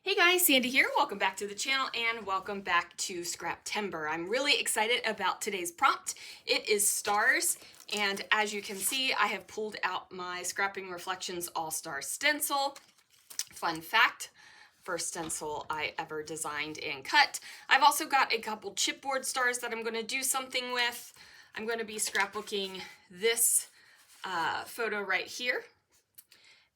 Hey guys, Sandy here. Welcome back to the channel and welcome back to Scraptember. I'm really excited about today's prompt. It is stars, and as you can see, I have pulled out my Scrapping Reflections All-Star stencil. Fun fact, first stencil I ever designed and cut. I've also got a couple chipboard stars that I'm going to do something with. I'm going to be scrapbooking this photo right here.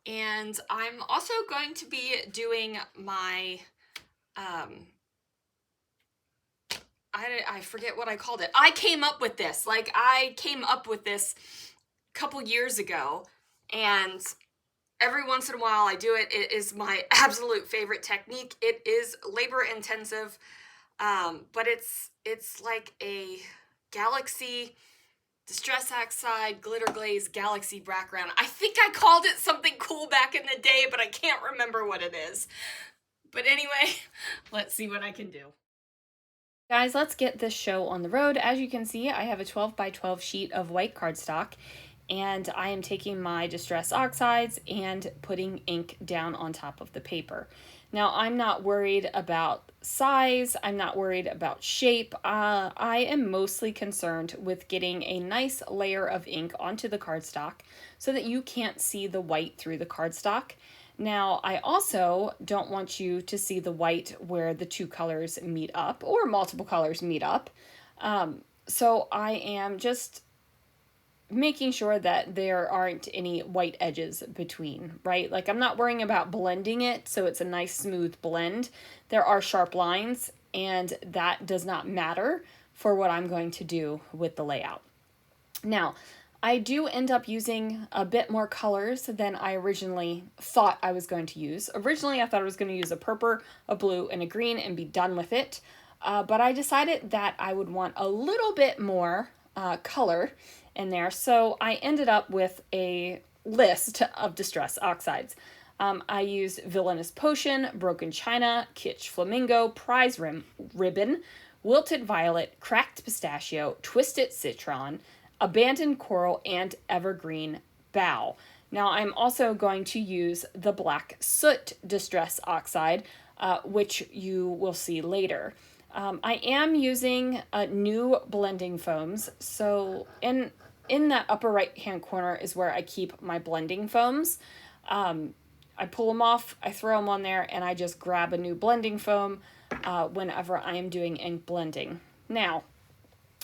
And I'm also going to be doing my, I forget what I called it. I came up with this. I came up with this a couple years ago, and every once in a while I do it. It is my absolute favorite technique. It is labor intensive, but it's like a galaxy Distress Oxide, Glitter Glaze, Galaxy background. I think I called it something cool back in the day, but I can't remember what it is. But anyway, let's see what I can do. Guys, let's get this show on the road. As you can see, I have a 12 by 12 sheet of white cardstock, and I am taking my Distress Oxides and putting ink down on top of the paper. Now, I'm not worried about size, I'm not worried about shape. I am mostly concerned with getting a nice layer of ink onto the cardstock so that you can't see the white through the cardstock. Now, I also don't want you to see the white where the two colors meet up or multiple colors meet up. So I am just making sure that there aren't any white edges between, right? Like, I'm not worrying about blending it so it's a nice smooth blend. There are sharp lines, and that does not matter for what I'm going to do with the layout. Now, I do end up using a bit more colors than I originally thought I was going to use. Originally, I thought I was going to use a purple, a blue, and a green and be done with it. But I decided that I would want a little bit more color in there. So I ended up with a list of Distress Oxides. I used Villainous Potion, Broken China, Kitsch Flamingo, Prize Ribbon, Wilted Violet, Cracked Pistachio, Twisted Citron, Abandoned Coral, and Evergreen Bough. Now I'm also going to use the Black Soot Distress Oxide, which you will see later. I am using new blending foams, so in that upper right hand corner is where I keep my blending foams. I pull them off, I throw them on there, and I just grab a new blending foam whenever I am doing ink blending. Now,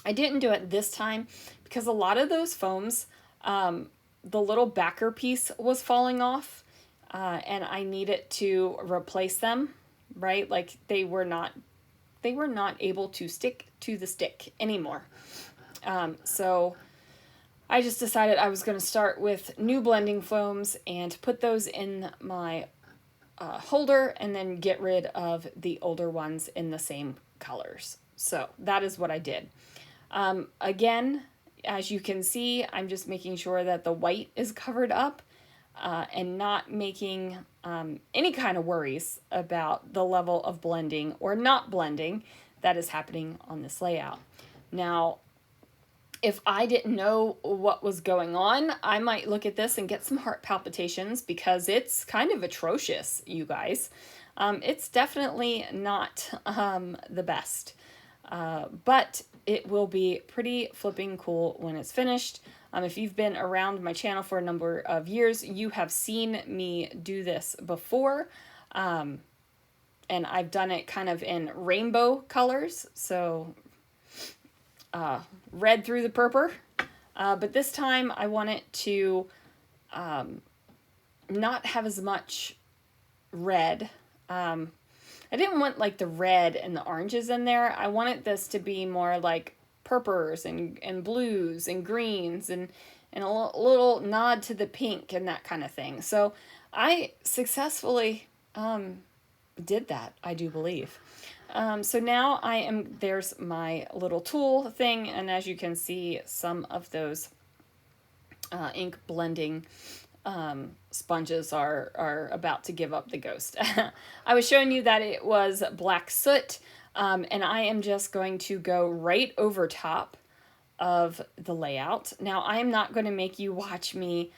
I didn't do it this time because a lot of those foams, the little backer piece was falling off, and I needed to replace them, right? Like they were not able to stick to the stick anymore. So I just decided I was going to start with new blending foams and put those in my holder and then get rid of the older ones in the same colors. So that is what I did. Again, as you can see, I'm just making sure that the white is covered up and not making any kind of worries about the level of blending or not blending that is happening on this layout. Now, if I didn't know what was going on, I might look at this and get some heart palpitations because it's kind of atrocious, you guys. It's definitely not the best. But it will be pretty flipping cool when it's finished. If you've been around my channel for a number of years, you have seen me do this before. And I've done it kind of in rainbow colors. So red through the purple. But this time I want it to not have as much red. I didn't want like the red and the oranges in there. I wanted this to be more like purples and blues and greens and a little nod to the pink and that kind of thing. So I successfully did that, I do believe. So now there's my little tool thing, and as you can see, some of those ink blending sponges are about to give up the ghost. I was showing you that it was Black Soot, and I am just going to go right over top of the layout. Now, I am not going to make you watch me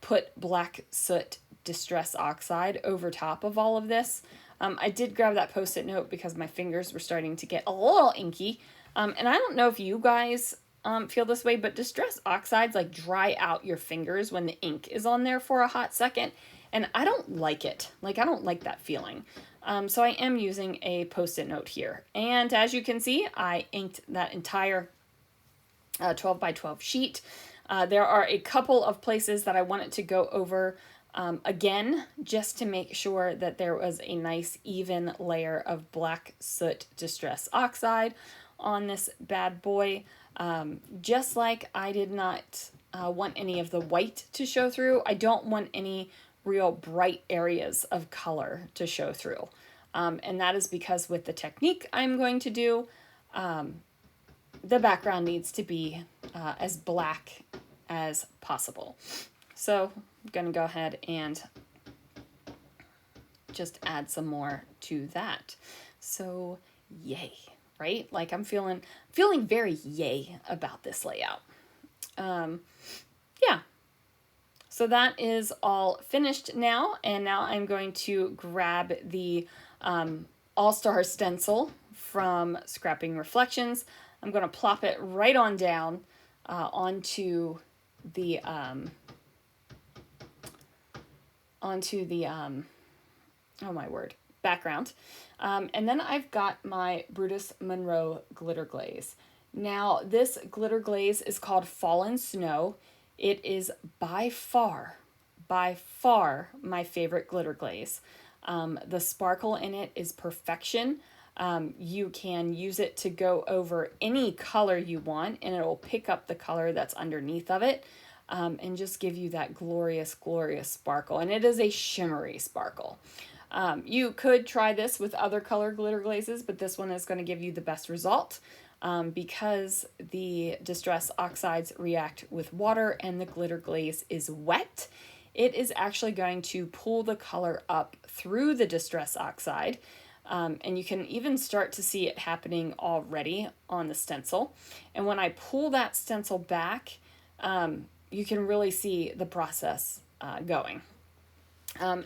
put Black Soot Distress Oxide over top of all of this. I did grab that Post-it note because my fingers were starting to get a little inky. And I don't know if you guys feel this way, but Distress Oxides like dry out your fingers when the ink is on there for a hot second. And I don't like it. Like, I don't like that feeling. So I am using a Post-it note here. And as you can see, I inked that entire 12 by 12 sheet. There are a couple of places that I wanted to go over again, just to make sure that there was a nice even layer of black soot Distress Oxide on this bad boy. Just like I did not want any of the white to show through, I don't want any real bright areas of color to show through. And that is because with the technique I'm going to do, the background needs to be as black as possible. So I'm going to go ahead and just add some more to that. So yay, right? Like I'm feeling very yay about this layout. Yeah. So that is all finished now. And now I'm going to grab the All-Star stencil from Scrapping Reflections. I'm going to plop it right on down onto the oh my word, background. And then I've got my Brutus Monroe Glitter Glaze. Now this glitter glaze is called Fallen Snow. It is by far my favorite glitter glaze. The sparkle in it is perfection. You can use it to go over any color you want, and it will pick up the color that's underneath of it, and just give you that glorious, glorious sparkle. And it is a shimmery sparkle. You could try this with other color glitter glazes, but this one is going to give you the best result because the Distress Oxides react with water and the glitter glaze is wet. It is actually going to pull the color up through the Distress Oxide. And you can even start to see it happening already on the stencil. And when I pull that stencil back, you can really see the process going.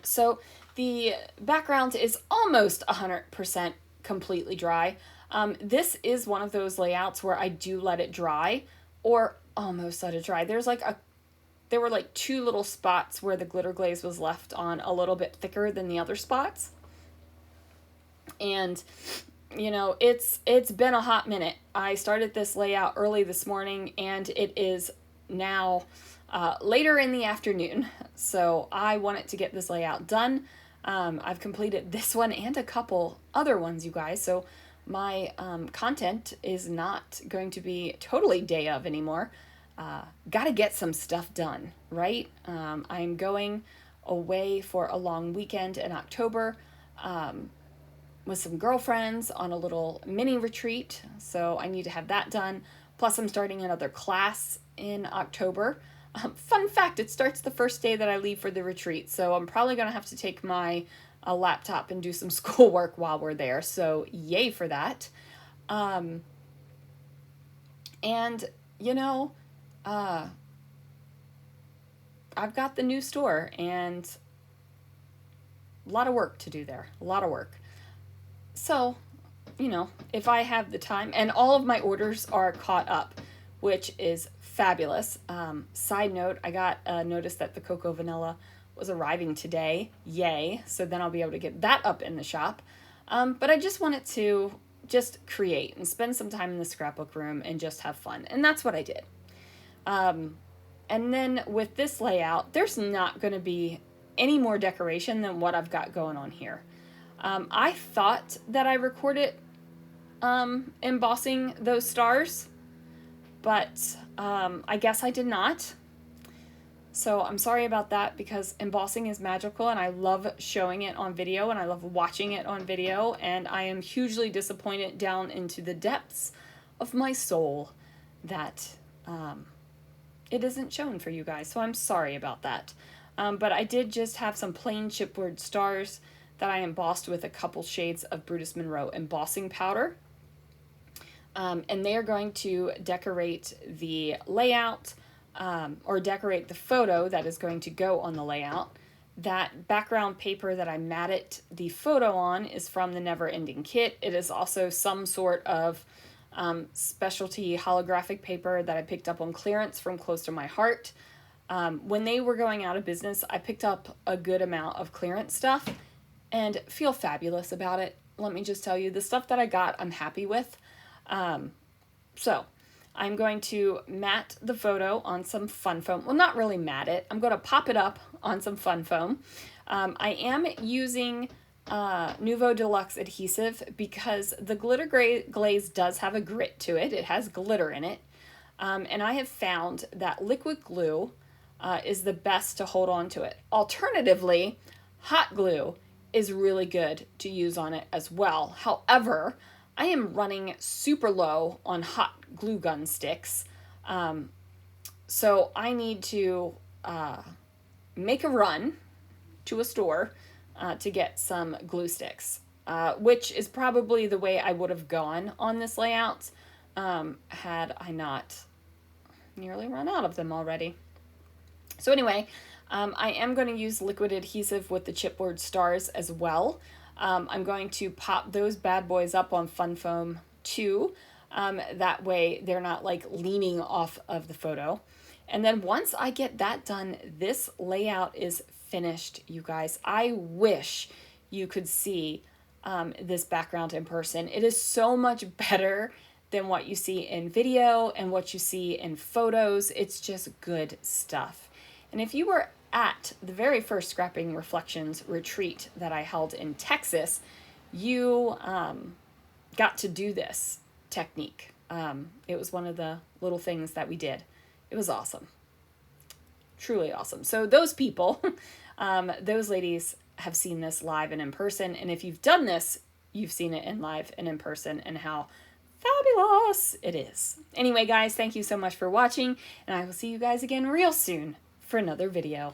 So the background is almost 100% completely dry. This is one of those layouts where I do let it dry or almost let it dry. There were like two little spots where the glitter glaze was left on a little bit thicker than the other spots. And you know, it's been a hot minute. I started this layout early this morning and it is now later in the afternoon. So I wanted to get this layout done. I've completed this one and a couple other ones, you guys. So my content is not going to be totally day of anymore. Gotta get some stuff done, right? I'm going away for a long weekend in October with some girlfriends on a little mini retreat. So I need to have that done. Plus I'm starting another class in October. Fun fact, it starts the first day that I leave for the retreat. So I'm probably going to have to take my laptop and do some schoolwork while we're there. So yay for that. And, you know, I've got the new store and a lot of work to do there. A lot of work. So, you know, if I have the time, and all of my orders are caught up, which is fabulous. Side note, I got a notice that the Cocoa Vanilla was arriving today. Yay. So then I'll be able to get that up in the shop. But I just wanted to just create and spend some time in the scrapbook room and just have fun. And that's what I did. And then with this layout, there's not going to be any more decoration than what I've got going on here. I thought that I recorded embossing those stars, but I guess I did not. So I'm sorry about that because embossing is magical and I love showing it on video and I love watching it on video, and I am hugely disappointed down into the depths of my soul that it isn't shown for you guys. So I'm sorry about that. But I did just have some plain chipboard stars that I embossed with a couple shades of Brutus Monroe embossing powder. And they are going to decorate the layout or decorate the photo that is going to go on the layout. That background paper that I matted the photo on is from the Never Ending Kit. It is also some sort of specialty holographic paper that I picked up on clearance from Close to My Heart. When they were going out of business, I picked up a good amount of clearance stuff and feel fabulous about it. Let me just tell you, the stuff that I got, I'm happy with. So I'm going to mat the photo on some fun foam. Well, not really mat it. I'm going to pop it up on some fun foam. I am using Nouveau Deluxe adhesive because the Glitter Glaze does have a grit to it. It has glitter in it. And I have found that liquid glue is the best to hold on to it. Alternatively, hot glue is really good to use on it as well. However, I am running super low on hot glue gun sticks. So I need to make a run to a store to get some glue sticks, which is probably the way I would have gone on this layout had I not nearly run out of them already. So anyway, I am going to use liquid adhesive with the chipboard stars as well. I'm going to pop those bad boys up on Fun Foam too. That way they're not like leaning off of the photo. And then once I get that done, this layout is finished, you guys. I wish you could see this background in person. It is so much better than what you see in video and what you see in photos. It's just good stuff. And if you were at the very first Scrapping Reflections retreat that I held in Texas, you got to do this technique. It was one of the little things that we did. It was awesome. Truly awesome. So those people, those ladies have seen this live and in person. And if you've done this, you've seen it in live and in person and how fabulous it is. Anyway, guys, thank you so much for watching. And I will see you guys again real soon for another video.